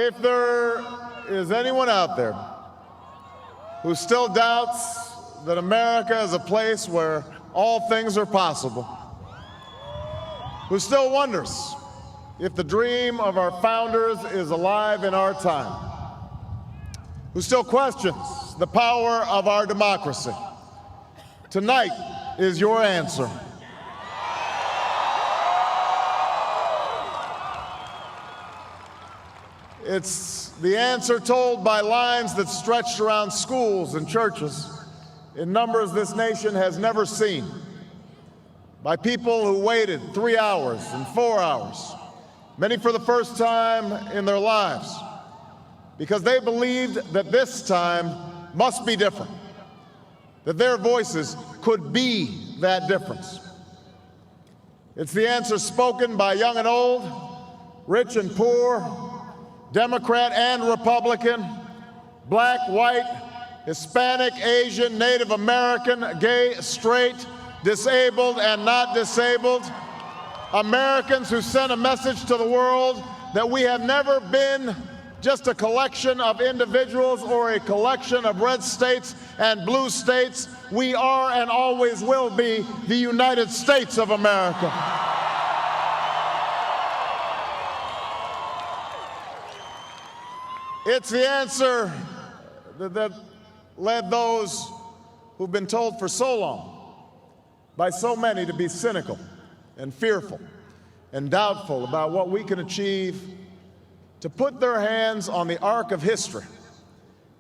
If there is anyone out there who still doubts that America is a place where all things are possible, who still wonders if the dream of our founders is alive in our time, who still questions the power of our democracy, tonight is your answer. It's the answer told by lines that stretched around schools and churches in numbers this nation has never seen, by people who waited 3 hours and 4 hours, many for the first time in their lives, because they believed that this time must be different, that their voices could be that difference. It's the answer spoken by young and old, rich and poor, Democrat and Republican, black, white, Hispanic, Asian, Native American, gay, straight, disabled and not disabled, Americans who sent a message to the world that we have never been just a collection of individuals or a collection of red states and blue states. We are and always will be the United States of America. It's the answer that led those who've been told for so long by so many to be cynical and fearful and doubtful about what we can achieve, to put their hands on the arc of history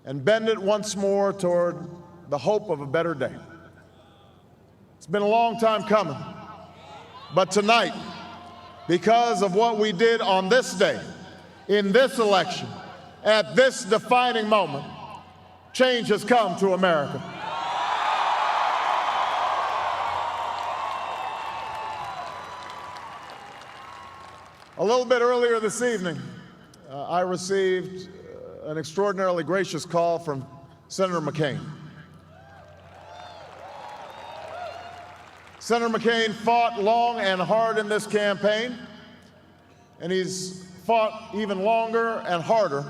and bend it once more toward the hope of a better day. It's been a long time coming, but tonight, because of what we did on this day, in this election, at this defining moment, change has come to America. A little bit earlier this evening, I received an extraordinarily gracious call from Senator McCain. Senator McCain fought long and hard in this campaign, and he's fought even longer and harder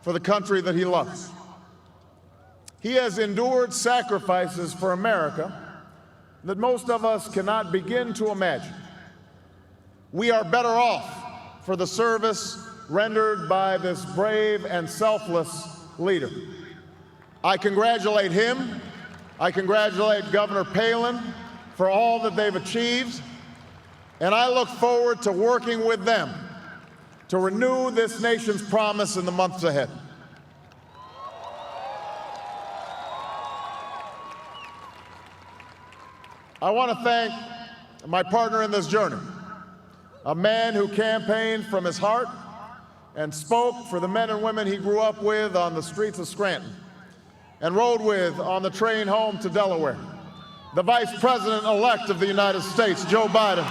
for the country that he loves. He has endured sacrifices for America that most of us cannot begin to imagine. We are better off for the service rendered by this brave and selfless leader. I congratulate him. I congratulate Governor Palin for all that they've achieved, and I look forward to working with them to renew this nation's promise in the months ahead. I want to thank my partner in this journey, a man who campaigned from his heart and spoke for the men and women he grew up with on the streets of Scranton and rode with on the train home to Delaware, the Vice President-elect of the United States, Joe Biden.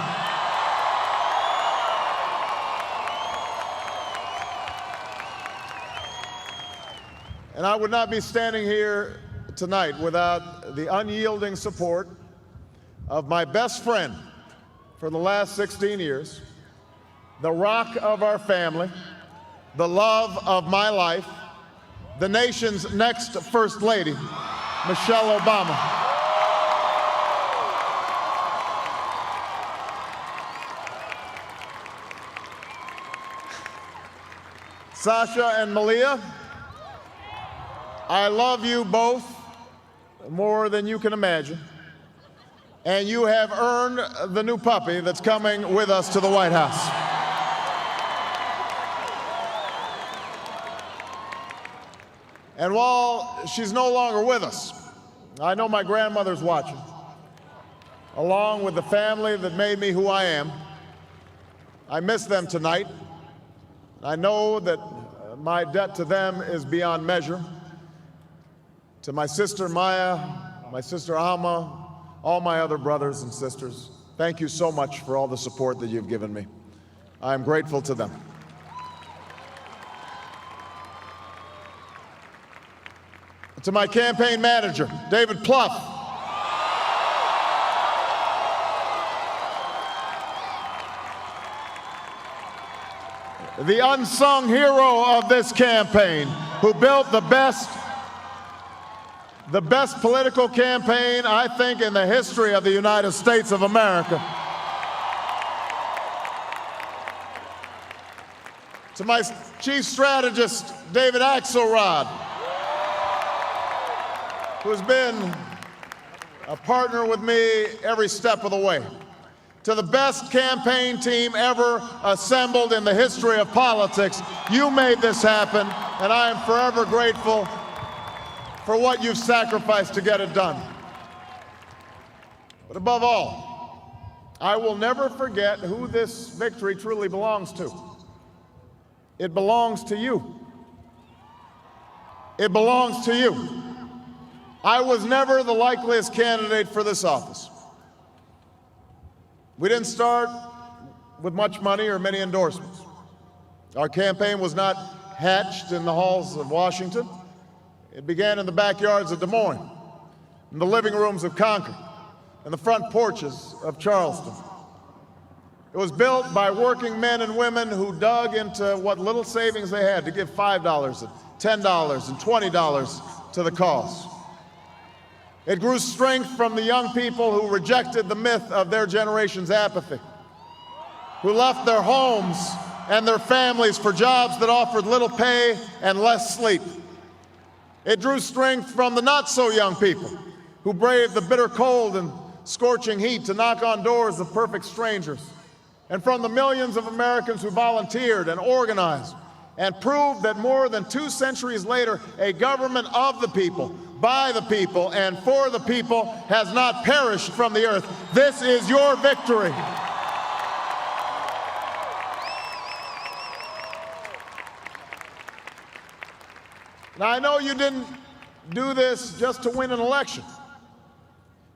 And I would not be standing here tonight without the unyielding support of my best friend for the last 16 years, the rock of our family, the love of my life, the nation's next First Lady, Michelle Obama. Sasha and Malia, I love you both more than you can imagine, and you have earned the new puppy that's coming with us to the White House. And while she's no longer with us, I know my grandmother's watching, along with the family that made me who I am. I miss them tonight. I know that my debt to them is beyond measure. To my sister Maya, my sister Alma, all my other brothers and sisters, thank you so much for all the support that you've given me. I am grateful to them. To my campaign manager, David Plouffe, the unsung hero of this campaign, who built the best political campaign, I think, in the history of the United States of America. To my chief strategist, David Axelrod, who's been a partner with me every step of the way. To the best campaign team ever assembled in the history of politics, you made this happen, and I am forever grateful for what you've sacrificed to get it done. But above all, I will never forget who this victory truly belongs to. It belongs to you. It belongs to you. I was never the likeliest candidate for this office. We didn't start with much money or many endorsements. Our campaign was not hatched in the halls of Washington. It began in the backyards of Des Moines, in the living rooms of Concord, and the front porches of Charleston. It was built by working men and women who dug into what little savings they had to give $5 and $10 and $20 to the cause. It grew strength from the young people who rejected the myth of their generation's apathy, who left their homes and their families for jobs that offered little pay and less sleep. It drew strength from the not-so-young people who braved the bitter cold and scorching heat to knock on doors of perfect strangers, and from the millions of Americans who volunteered and organized and proved that more than 2 centuries later, a government of the people, by the people, and for the people has not perished from the earth. This is your victory. Now, I know you didn't do this just to win an election.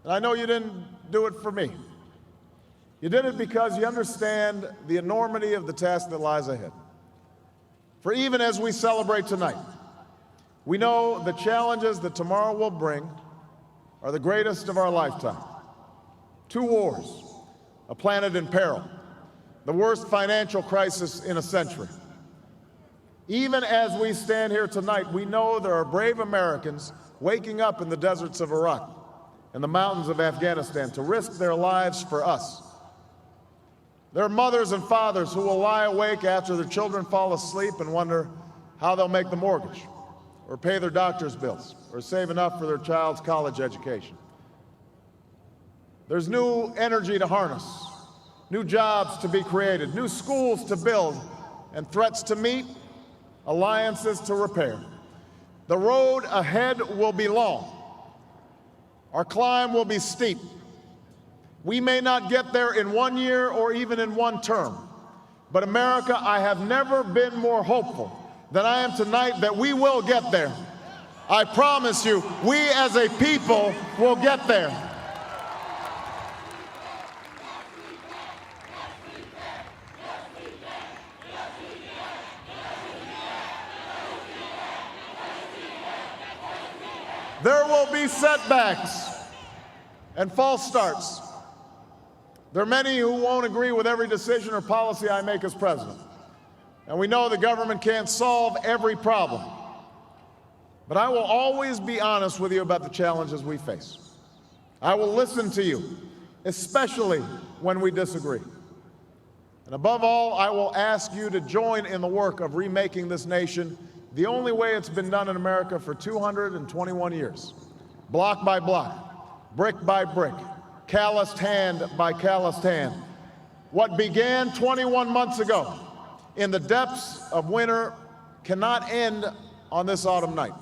And I know you didn't do it for me. You did it because you understand the enormity of the task that lies ahead. For even as we celebrate tonight, we know the challenges that tomorrow will bring are the greatest of our lifetime. 2 wars, a planet in peril, the worst financial crisis in a century. Even as we stand here tonight, we know there are brave Americans waking up in the deserts of Iraq and the mountains of Afghanistan to risk their lives for us. There are mothers and fathers who will lie awake after their children fall asleep and wonder how they'll make the mortgage, or pay their doctor's bills, or save enough for their child's college education. There's new energy to harness, new jobs to be created, new schools to build, and threats to meet, alliances to repair. The road ahead will be long. Our climb will be steep. We may not get there in 1 year or even in 1 term. But America, I have never been more hopeful than I am tonight that we will get there. I promise you, we as a people will get there. There will be setbacks and false starts. There are many who won't agree with every decision or policy I make as president. And we know the government can't solve every problem. But I will always be honest with you about the challenges we face. I will listen to you, especially when we disagree. And above all, I will ask you to join in the work of remaking this nation the only way it's been done in America for 221 years. Block by block, brick by brick, calloused hand by calloused hand. What began 21 months ago in the depths of winter cannot end on this autumn night.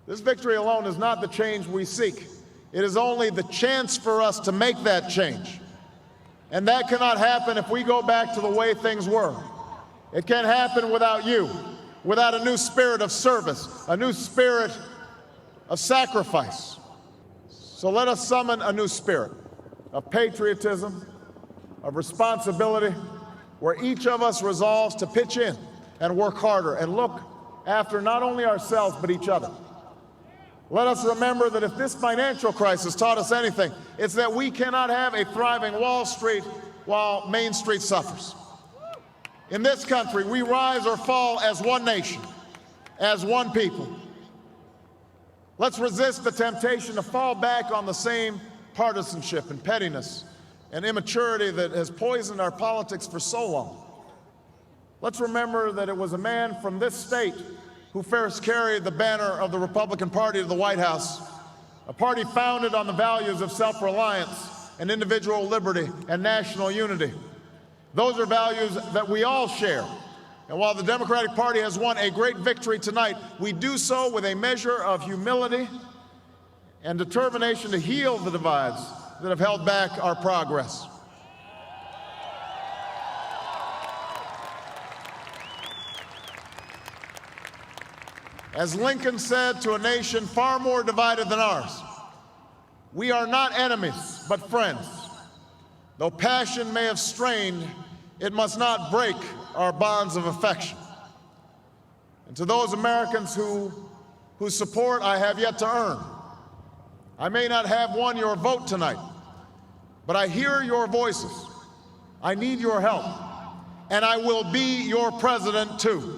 This victory alone is not the change we seek. It is only the chance for us to make that change. And that cannot happen if we go back to the way things were. It can't happen without you, without a new spirit of service, a new spirit of sacrifice. So let us summon a new spirit of patriotism, of responsibility, where each of us resolves to pitch in and work harder and look after not only ourselves but each other. Let us remember that if this financial crisis taught us anything, it's that we cannot have a thriving Wall Street while Main Street suffers. In this country, we rise or fall as one nation, as one people. Let's resist the temptation to fall back on the same partisanship and pettiness and immaturity that has poisoned our politics for so long. Let's remember that it was a man from this state who first carried the banner of the Republican Party to the White House, a party founded on the values of self-reliance and individual liberty and national unity. Those are values that we all share. And while the Democratic Party has won a great victory tonight, we do so with a measure of humility and determination to heal the divides that have held back our progress. As Lincoln said to a nation far more divided than ours, we are not enemies, but friends. Though passion may have strained, it must not break our bonds of affection. And to those Americans whose support I have yet to earn, I may not have won your vote tonight, but I hear your voices. I need your help, and I will be your president too.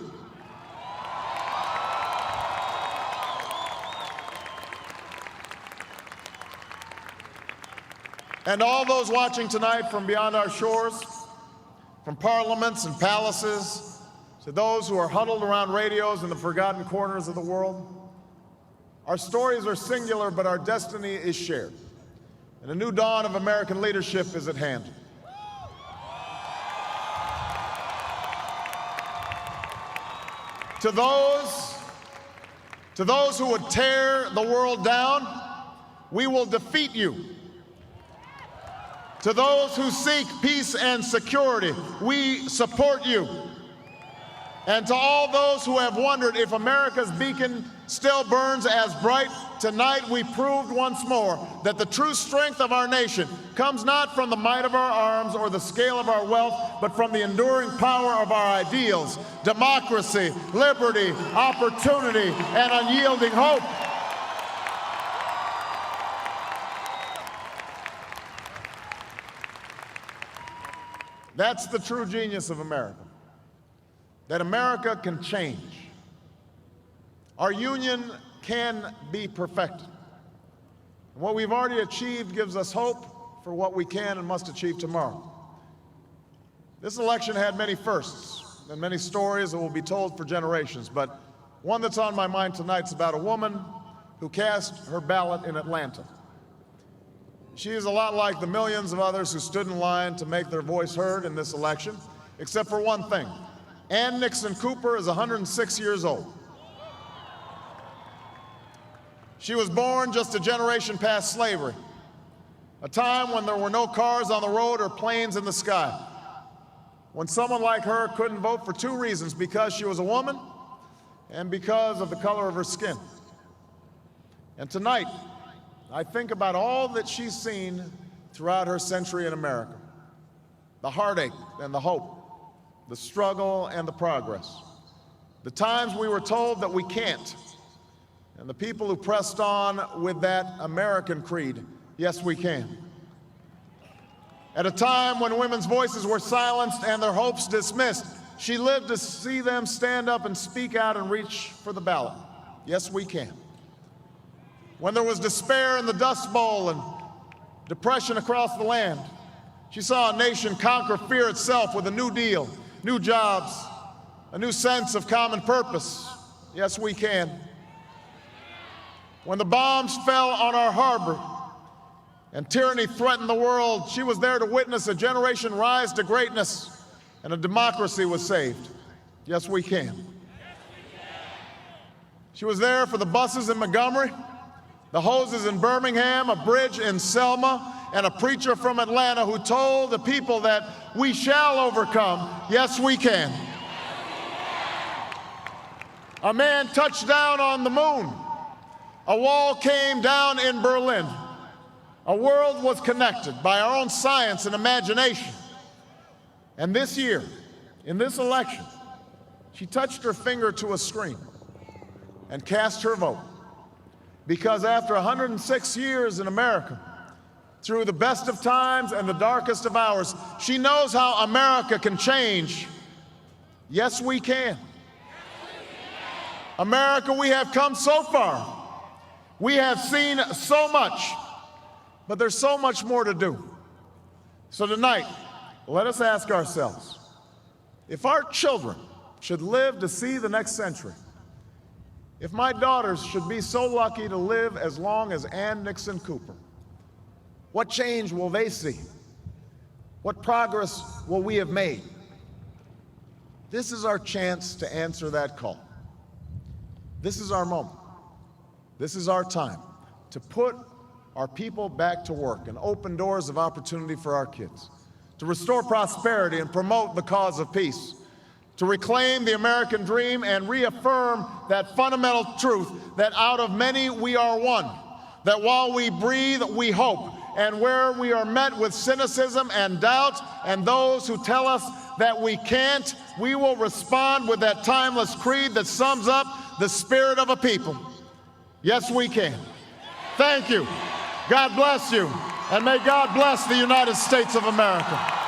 And all those watching tonight from beyond our shores, from parliaments and palaces, to those who are huddled around radios in the forgotten corners of the world, our stories are singular, but our destiny is shared. And a new dawn of American leadership is at hand. To those who would tear the world down, we will defeat you. To those who seek peace and security, we support you. And to all those who have wondered if America's beacon still burns as bright, tonight we proved once more that the true strength of our nation comes not from the might of our arms or the scale of our wealth, but from the enduring power of our ideals: democracy, liberty, opportunity, and unyielding hope. That's the true genius of America, that America can change. Our union can be perfected. And what we've already achieved gives us hope for what we can and must achieve tomorrow. This election had many firsts and many stories that will be told for generations, but one that's on my mind tonight is about a woman who cast her ballot in Atlanta. She is a lot like the millions of others who stood in line to make their voice heard in this election, except for one thing. Ann Nixon Cooper is 106 years old. She was born just a generation past slavery, a time when there were no cars on the road or planes in the sky, when someone like her couldn't vote for two reasons: because she was a woman and because of the color of her skin. And tonight, I think about all that she's seen throughout her century in America: the heartache and the hope, the struggle and the progress, the times we were told that we can't, and the people who pressed on with that American creed: yes, we can. At a time when women's voices were silenced and their hopes dismissed, she lived to see them stand up and speak out and reach for the ballot: yes, we can. When there was despair in the Dust Bowl and depression across the land, she saw a nation conquer fear itself with a New Deal, new jobs, a new sense of common purpose: yes, we can. When the bombs fell on our harbor and tyranny threatened the world, she was there to witness a generation rise to greatness and a democracy was saved: yes, we can. She was there for the buses in Montgomery, the hoses in Birmingham, a bridge in Selma, and a preacher from Atlanta who told the people that we shall overcome: yes, we can. A man touched down on the moon. A wall came down in Berlin. A world was connected by our own science and imagination. And this year, in this election, she touched her finger to a screen and cast her vote. Because after 106 years in America, through the best of times and the darkest of hours, she knows how America can change Yes, we can. America, we have come so far. We have seen so much, but there's so much more to do. So tonight, let us ask ourselves, if our children should live to see the next century, if my daughters should be so lucky to live as long as Ann Nixon Cooper, what change will they see? What progress will we have made? This is our chance to answer that call. This is our moment. This is our time to put our people back to work and open doors of opportunity for our kids, to restore prosperity and promote the cause of peace, to reclaim the American dream and reaffirm that fundamental truth that out of many we are one, that while we breathe, we hope, and where we are met with cynicism and doubt and those who tell us that we can't, we will respond with that timeless creed that sums up the spirit of a people. Yes, we can. Thank you. God bless you, and may God bless the United States of America.